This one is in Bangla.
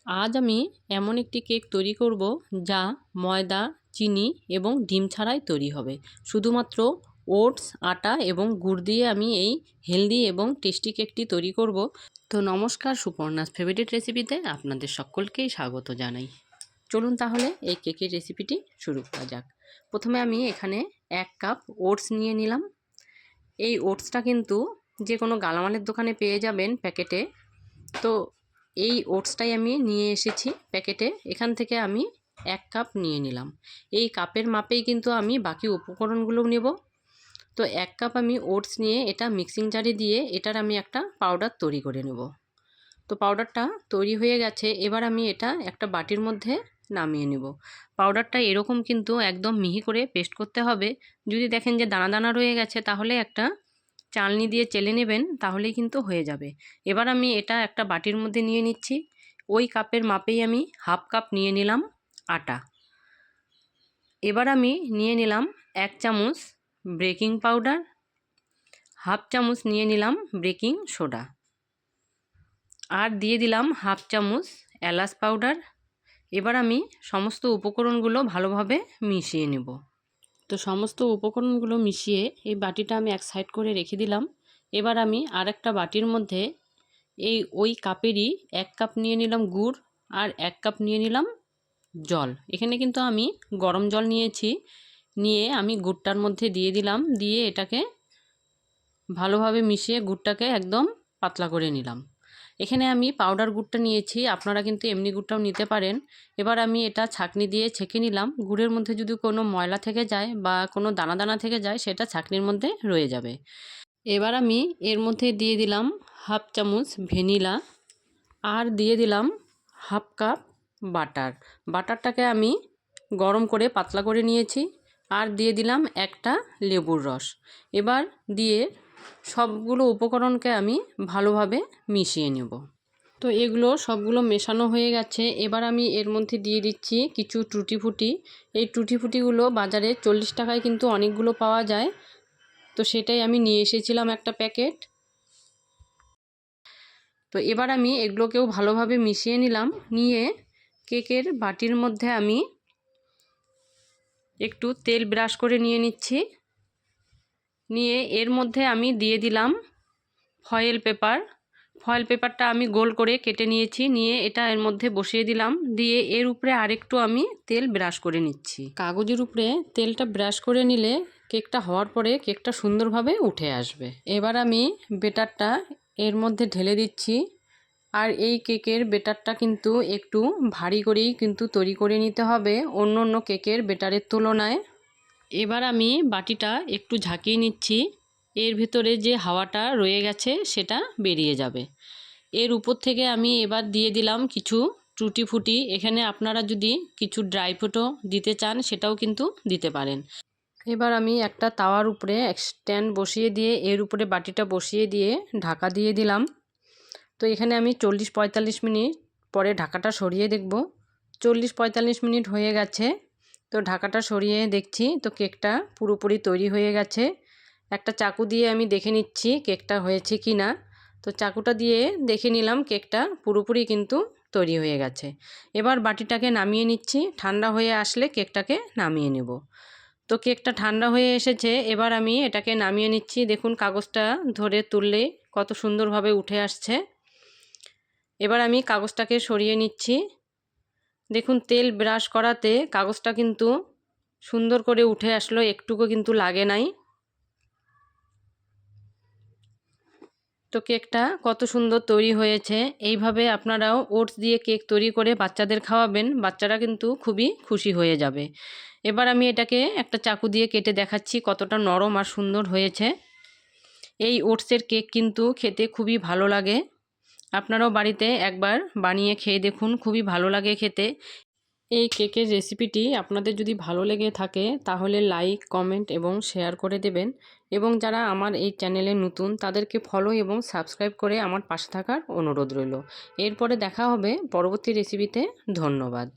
আজ আমি এমন একটি কেক তৈরি করব যা ময়দা, চিনি এবং ডিম ছাড়াই তৈরি হবে। শুধুমাত্র ওটস, আটা এবং গুড় দিয়ে আমি এই হেলদি এবং টেস্টি কেকটি তৈরি করব। তো নমস্কার, সুপর্ণাস ফেভারিট রেসিপিতে আপনাদের সকলকেই স্বাগত জানাই। চলুন তাহলে এই কেকের রেসিপিটি শুরু করা যাক। প্রথমে আমি এখানে 1 কাপ ওটস নিয়ে নিলাম। এই ওটসটা কিন্তু যে কোনো গালামালের দোকানে পেয়ে যাবেন প্যাকেটে। তো এই ওটসটাই আমি নিয়ে এসেছি প্যাকেটে। এখান থেকে আমি 1 কাপ নিয়ে নিলাম। এই কাপের মাপেই কিন্তু আমি বাকি উপকরণগুলো নেব। তো 1 কাপ আমি ওটস নিয়ে এটা মিক্সিং জারে দিয়ে এটার আমি একটা পাউডার তৈরি করে নেব। তো পাউডারটা তৈরি হয়ে গেছে। এবার আমি এটা একটা বাটির মধ্যে নামিয়ে নেব। পাউডারটা এরকম কিন্তু একদম মিহি করে পেস্ট করতে হবে। যদি দেখেন যে দানা দানা রয়ে গেছে তাহলে একটা চালনি দিয়ে চেলে নেবেন, তাহলেই কিন্তু হয়ে যাবে। এবার আমি এটা একটা বাটির মধ্যে নিয়ে নিচ্ছি। ওই কাপের মাপেই আমি 1/2 কাপ নিয়ে নিলাম আটা। এবার আমি নিয়ে নিলাম 1 চামচ বেকিং পাউডার, 1/2 চামচ নিয়ে নিলাম বেকিং সোডা, আর দিয়ে দিলাম 1/2 চামচ এলাচ পাউডার। এবার আমি সমস্ত উপকরণগুলো ভালোভাবে মিশিয়ে নেব। তো সমস্ত উপকরণগুলো মিশিয়ে এই বাটিটা আমি এক সাইড করে রেখে দিলাম। এবার আমি আরেকটা বাটির মধ্যে ওই কাপেরই 1 কাপ নিয়ে নিলাম গুড় আর 1 কাপ নিয়ে নিলাম জল। এখানে কিন্তু আমি গরম জল নিয়েছি। নিয়ে আমি গুড়টার মধ্যে দিয়ে দিলাম, দিয়ে এটাকে ভালোভাবে মিশিয়ে গুড়টাকে একদম পাতলা করে নিলাম। এখানে আমি পাউডার গুড়টা নিয়েছি, আপনারা কিন্তু এমনি গুড়টাও নিতে পারেন। এবার আমি এটা ছাঁকনি দিয়ে ছেঁকে নিলাম। গুড়ের মধ্যে যদি কোনো ময়লা থেকে যায় বা কোনো দানা দানা থেকে যায় সেটা ছাঁকনির মধ্যে রয়ে যাবে। এবার আমি এর মধ্যে দিয়ে দিলাম 1/2 চামচ ভ্যানিলা আর দিয়ে দিলাম 1/2 কাপ বাটার। বাটারটাকে আমি গরম করে পাতলা করে নিয়েছি। আর দিয়ে দিলাম একটা লেবুর রস। এবার দিয়ে সবগুলো উপকরণকে আমি ভালোভাবে মিশিয়ে নেব। তো এগুলো সবগুলো মেশানো হয়ে গেছে। এবার আমি এর মধ্যে দিয়ে দিচ্ছি কিছু টুটি ফুটি। এই টুটি ফুটিগুলো বাজারে 40 টাকায় কিন্তু অনেকগুলো পাওয়া যায়। তো সেটাই আমি নিয়ে এসেছিলাম একটা প্যাকেট। তো এবার আমি এগুলোকেও ভালোভাবে মিশিয়ে নিলাম। নিয়ে কেকের বাটির মধ্যে আমি একটু তেল ব্রাশ করে নিয়ে নিচ্ছি। নিয়ে এর মধ্যে আমি দিয়ে দিলাম ফয়েল পেপার। ফয়েল পেপারটা আমি গোল করে কেটে নিয়েছি। নিয়ে এটা এর মধ্যে বসিয়ে দিলাম। দিয়ে এর উপরে আরেকটু আমি তেল ব্রাশ করে নিচ্ছি। কাগজের উপরে তেলটা ব্রাশ করে নিলে কেকটা হওয়ার পরে কেকটা সুন্দরভাবে উঠে আসবে। এবার আমি বেটারটা এর মধ্যে ঢেলে দিচ্ছি। আর এই কেকের বেটারটা কিন্তু একটু ভারী করেই কিন্তু তৈরি করে নিতে হবে অন্য অন্য কেকের বেটারের তুলনায়। এবার আমি বাটিটা একটু ঝাঁকিয়ে নিচ্ছি। এর ভিতরে যে হাওয়াটা রয়ে গেছে সেটা বেরিয়ে যাবে। এর উপর থেকে আমি এবার দিয়ে দিলাম কিছু টুটি ফুটি। এখানে আপনারা যদি কিছু ড্রাই ফ্রুটও দিতে চান সেটাও কিন্তু দিতে পারেন। এবার আমি একটা তাওয়ার উপরে স্ট্যান্ড বসিয়ে দিয়ে এর উপরে বাটিটা বসিয়ে দিয়ে ঢাকা দিয়ে দিলাম। তো এখানে আমি 40-45 মিনিট পরে ঢাকাটা সরিয়ে দেখব। 40-45 মিনিট হয়ে গেছে। তো ঢাকাটা সরিয়ে দেখছি তো কেকটা পুরোপুরি তৈরি হয়ে গেছে। একটা চাকু দিয়ে আমি দেখে নিচ্ছি কেকটা হয়েছে কি না। তো চাকুটা দিয়ে দেখে নিলাম কেকটা পুরোপুরি কিন্তু তৈরি হয়ে গেছে। এবার বাটিটাকে নামিয়ে নিচ্ছি। ঠান্ডা হয়ে আসলে কেকটাকে নামিয়ে নেব। তো কেকটা ঠান্ডা হয়ে এসেছে। এবার আমি এটাকে নামিয়ে নিচ্ছি। দেখুন কাগজটা ধরে তুললে কত সুন্দরভাবে উঠে আসছে। এবার আমি কাগজটাকে সরিয়ে নিচ্ছি। দেখুন তেল ব্রাশ করাতে কাগজটা কিন্তু সুন্দর করে উঠে আসলো, একটুকু কিন্তু লাগে নাই। তো কেকটা কত সুন্দর তৈরি হয়েছে। এইভাবে আপনারাও ওটস দিয়ে কেক তৈরি করে বাচ্চাদের খাওয়াবেন, বাচ্চারা কিন্তু খুবই খুশি হয়ে যাবে। এবার আমি এটাকে একটা চাকু দিয়ে কেটে দেখাচ্ছি কতটা নরম আর সুন্দর হয়েছে। এই ওটসের কেক কিন্তু খেতে খুবই ভালো লাগে। আপনারাও বাড়িতে একবার বানিয়ে খেয়ে দেখুন, খুবই ভালো লাগে খেতে। এই কেকের রেসিপিটি আপনাদের যদি ভালো লেগে থাকে তাহলে লাইক, কমেন্ট এবং শেয়ার করে দেবেন। এবং যারা আমার এই চ্যানেলে নতুন তাদেরকে ফলো এবং সাবস্ক্রাইব করে আমার পাশে থাকার অনুরোধ রইল। এরপরে দেখা হবে পরবর্তী রেসিপিতে। ধন্যবাদ।